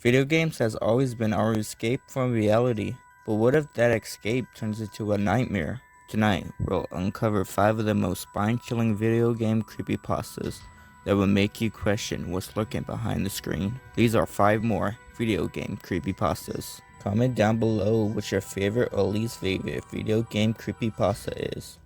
Video games has always been our escape from reality, but what if that escape turns into a nightmare? Tonight, we'll uncover 5 of the most spine-chilling video game creepypastas that will make you question what's lurking behind the screen. These are 5 more video game creepypastas. Comment down below what your favorite or least favorite video game creepypasta is.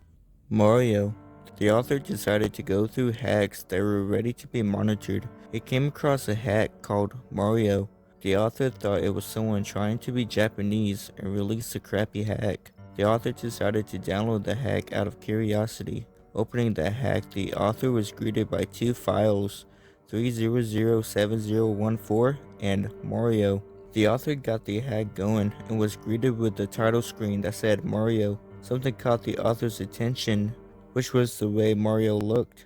Mario. The author decided to go through hacks that were ready to be monitored. He came across a hack called Mario. The author thought it was someone trying to be Japanese and released a crappy hack. The author decided to download the hack out of curiosity. Opening the hack, the author was greeted by 2 files, 3007014 and Mario. The author got the hack going and was greeted with the title screen that said Mario. Something caught the author's attention, which was the way Mario looked.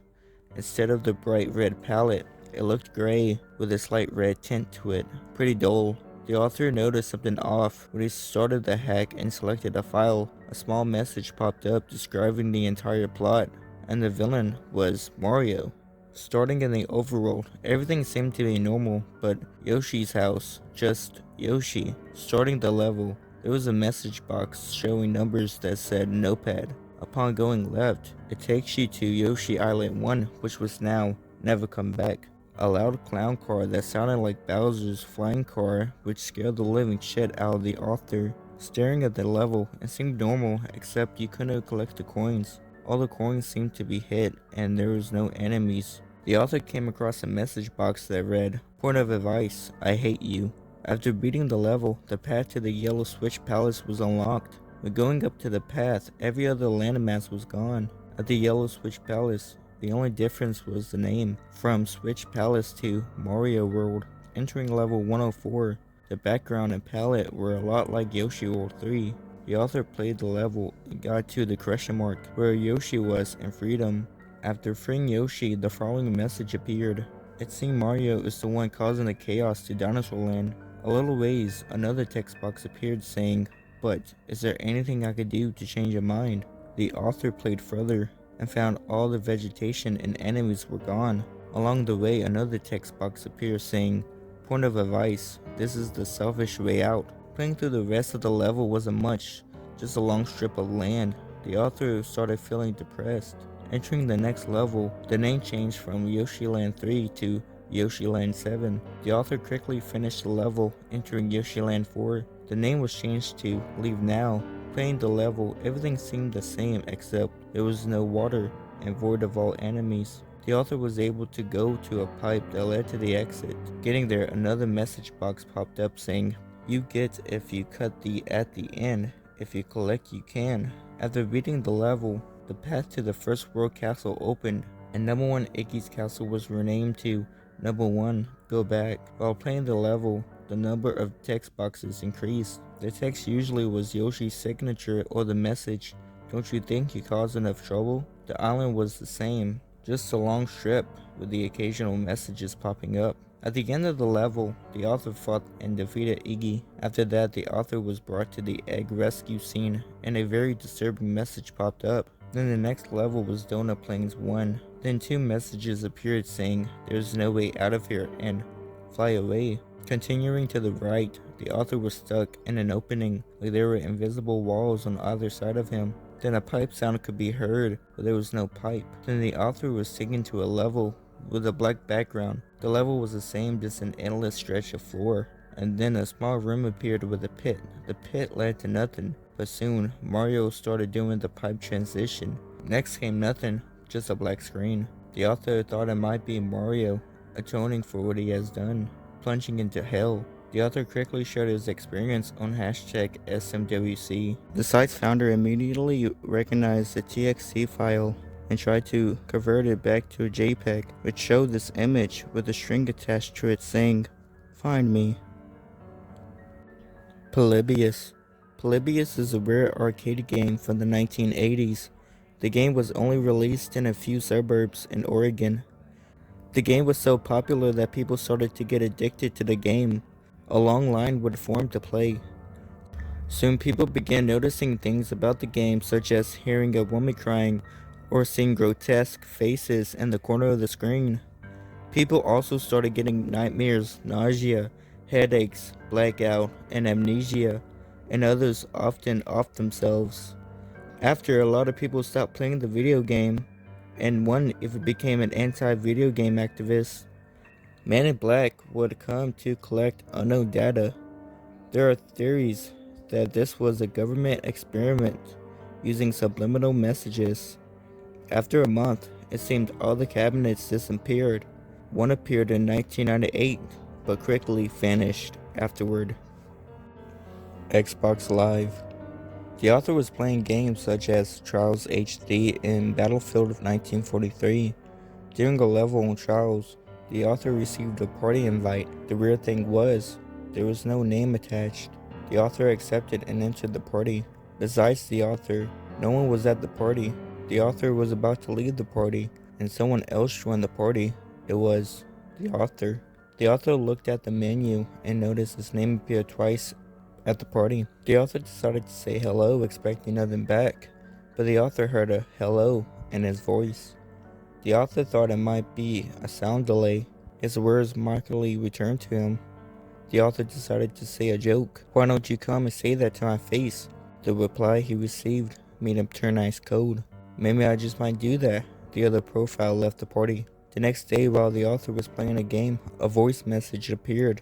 Instead of the bright red palette, it looked gray with a slight red tint to it, pretty dull. The author noticed something off. When he started the hack and selected a file, a small message popped up describing the entire plot, and the villain was Mario. Starting in the overworld, everything seemed to be normal, but Yoshi's house, just Yoshi. Starting the level, there was a message box showing numbers that said Notepad. Upon going left, it takes you to Yoshi Island 1, which was now never come back. A loud clown car that sounded like Bowser's flying car, which scared the living shit out of the author. Staring at the level, it seemed normal, except you couldn't collect the coins. All the coins seemed to be hit, and there was no enemies. The author came across a message box that read, "Point of advice, I hate you." After beating the level, the path to the Yellow Switch Palace was unlocked. When going up to the path, every other landmass was gone. At the Yellow Switch Palace, the only difference was the name, from Switch Palace to Mario World. Entering level 104, the background and palette were a lot like Yoshi World 3. The author played the level and got to the question mark where Yoshi was in freedom. After freeing Yoshi, the following message appeared. It seemed Mario is the one causing the chaos to Dinosaur Land. A little ways, another text box appeared saying, "But is there anything I could do to change your mind?" The author played further and found all the vegetation and enemies were gone. Along the way, another text box appeared saying, "Point of advice, this is the selfish way out." Playing through the rest of the level wasn't much, just a long strip of land. The author started feeling depressed. Entering the next level, the name changed from Yoshi Land 3 to Yoshi Land 7. The author quickly finished the level, entering Yoshi Land 4. The name was changed to Leave Now. Playing the level, everything seemed the same except there was no water and void of all enemies. The author was able to go to a pipe that led to the exit. Getting there, another message box popped up saying, "You get if you cut the at the end, if you collect you can." After beating the level, the path to the first world castle opened, and number 1 Iggy's castle was renamed to number 1 Go Back. While playing the level, the number of text boxes increased. The text usually was Yoshi's signature or the message, "Don't you think you caused enough trouble?" The island was the same, just a long strip with the occasional messages popping up. At the end of the level, the author fought and defeated Iggy. After that, the author was brought to the egg rescue scene, and a very disturbing message popped up. Then the next level was Donut Plains 1. Then 2 messages appeared saying, "There's no way out of here," and "Fly away." Continuing to the right, the author was stuck in an opening, like there were invisible walls on either side of him. Then a pipe sound could be heard, but there was no pipe. Then the author was taken to a level with a black background. The level was the same, just an endless stretch of floor. And then a small room appeared with a pit. The pit led to nothing, but soon Mario started doing the pipe transition. Next came nothing, just a black screen. The author thought it might be Mario atoning for what he has done, plunging into hell. The author quickly shared his experience on #SMWC. The site's founder immediately recognized the TXT file and tried to convert it back to a JPEG, which showed this image with a string attached to it saying, "Find me." Polybius. Polybius is a rare arcade game from the 1980s. The game was only released in a few suburbs in Oregon. The game was so popular that people started to get addicted to the game. A long line would form to play. Soon people began noticing things about the game, such as hearing a woman crying or seeing grotesque faces in the corner of the screen. People also started getting nightmares, nausea, headaches, blackout, and amnesia, and others often off themselves. After a lot of people stopped playing the video game, and one even became an anti-video game activist. Man in Black would come to collect unknown data. There are theories that this was a government experiment using subliminal messages. After a month, it seemed all the cabinets disappeared. One appeared in 1998, but quickly vanished afterward. Xbox Live. The author was playing games such as Trials HD and Battlefield of 1943. During a level on Trials, the author received a party invite. The weird thing was, there was no name attached. The author accepted and entered the party. Besides the author, no one was at the party. The author was about to leave the party, and someone else joined the party. It was the author. The author looked at the menu and noticed his name appeared twice at the party. The author decided to say hello, expecting nothing back, but the author heard a hello in his voice. The author thought it might be a sound delay. His words mockingly returned to him. The author decided to say a joke. "Why don't you come and say that to my face?" The reply he received made him turn ice cold. "Maybe I just might do that." The other profile left the party. The next day, while the author was playing a game, a voice message appeared.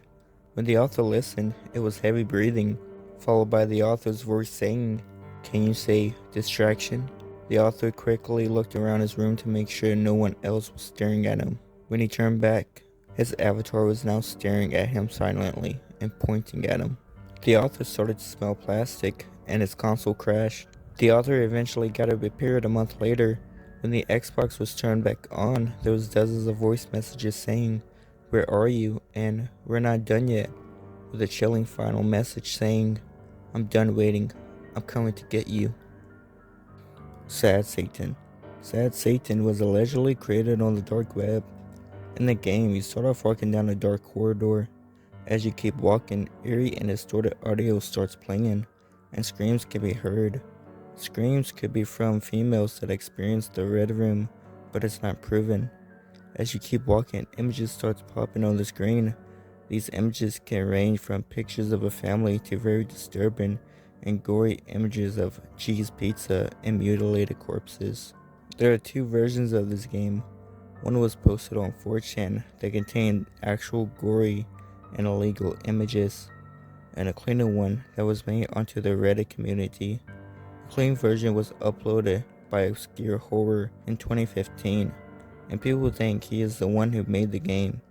When the author listened, it was heavy breathing, followed by the author's voice saying, "Can you say distraction?" The author quickly looked around his room to make sure no one else was staring at him. When he turned back, his avatar was now staring at him silently and pointing at him. The author started to smell plastic, and his console crashed. The author eventually got it repaired a month later. When the Xbox was turned back on, there was dozens of voice messages saying, "Where are you?" and "We're not done yet," with a chilling final message saying, "I'm done waiting. I'm coming to get you." Sad Satan. Sad Satan was allegedly created on the dark web. In the game, you start off walking down a dark corridor. As you keep walking, eerie and distorted audio starts playing, and screams can be heard. Screams could be from females that experienced the Red Room, but it's not proven. As you keep walking, images start popping on the screen. These images can range from pictures of a family to very disturbing and gory images of cheese pizza and mutilated corpses. There are two versions of this game. One was posted on 4chan that contained actual gory and illegal images, and a cleaner one that was made onto the Reddit community. The clean version was uploaded by Obscure Horror in 2015, and people think he is the one who made the game.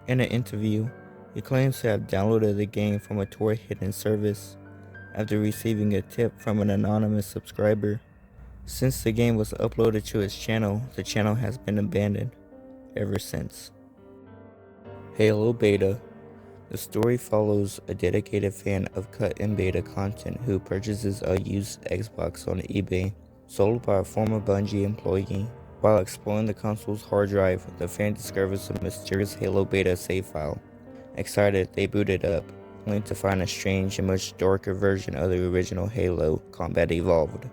In an interview, he claims to have downloaded the game from a toy hidden service after receiving a tip from an anonymous subscriber. Since the game was uploaded to his channel, the channel has been abandoned ever since. Halo Beta. The story follows a dedicated fan of cut-in beta content who purchases a used Xbox on eBay, sold by a former Bungie employee. While exploring the console's hard drive, the fan discovers a mysterious Halo Beta save file. Excited, they boot it up, only to find a strange and much darker version of the original Halo Combat Evolved.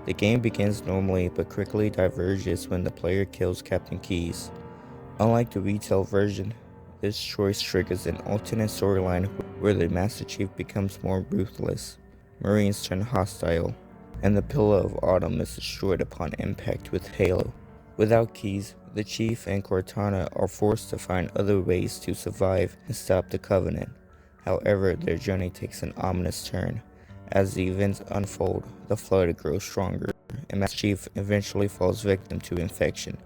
The game begins normally but quickly diverges when the player kills Captain Keyes. Unlike the retail version, this choice triggers an alternate storyline where the Master Chief becomes more ruthless, Marines turn hostile, and the Pillar of Autumn is destroyed upon impact with Halo. Without Keyes, the Chief and Cortana are forced to find other ways to survive and stop the Covenant. However, their journey takes an ominous turn. As the events unfold, the Flood grows stronger, and Master Chief eventually falls victim to infection.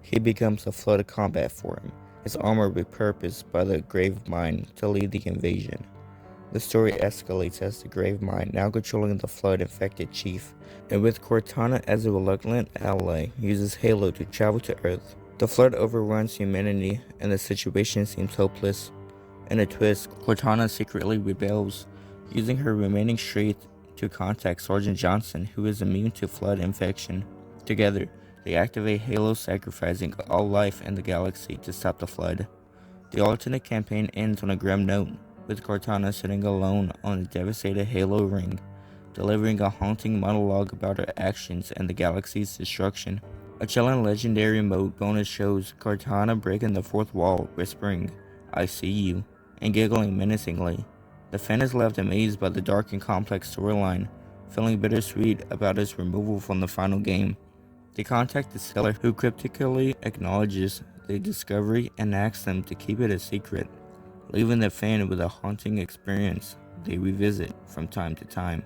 He becomes a Flood combat form, his armor repurposed by the Gravemind to lead the invasion. The story escalates as the Gravemind, now controlling the Flood-infected Chief, and with Cortana as a reluctant ally, uses Halo to travel to Earth. The Flood overruns humanity, and the situation seems hopeless. In a twist, Cortana secretly rebels, using her remaining strength to contact Sergeant Johnson, who is immune to Flood infection. Together, they activate Halo, sacrificing all life in the galaxy to stop the Flood. The alternate campaign ends on a grim note, with Cortana sitting alone on a devastated Halo ring, delivering a haunting monologue about her actions and the galaxy's destruction. A chilling legendary mode bonus shows Cortana breaking the fourth wall, whispering, "I see you," and giggling menacingly. The fan is left amazed by the dark and complex storyline, feeling bittersweet about its removal from the final game. They contact the seller, who cryptically acknowledges the discovery and asks them to keep it a secret, leaving the fan with a haunting experience they revisit from time to time.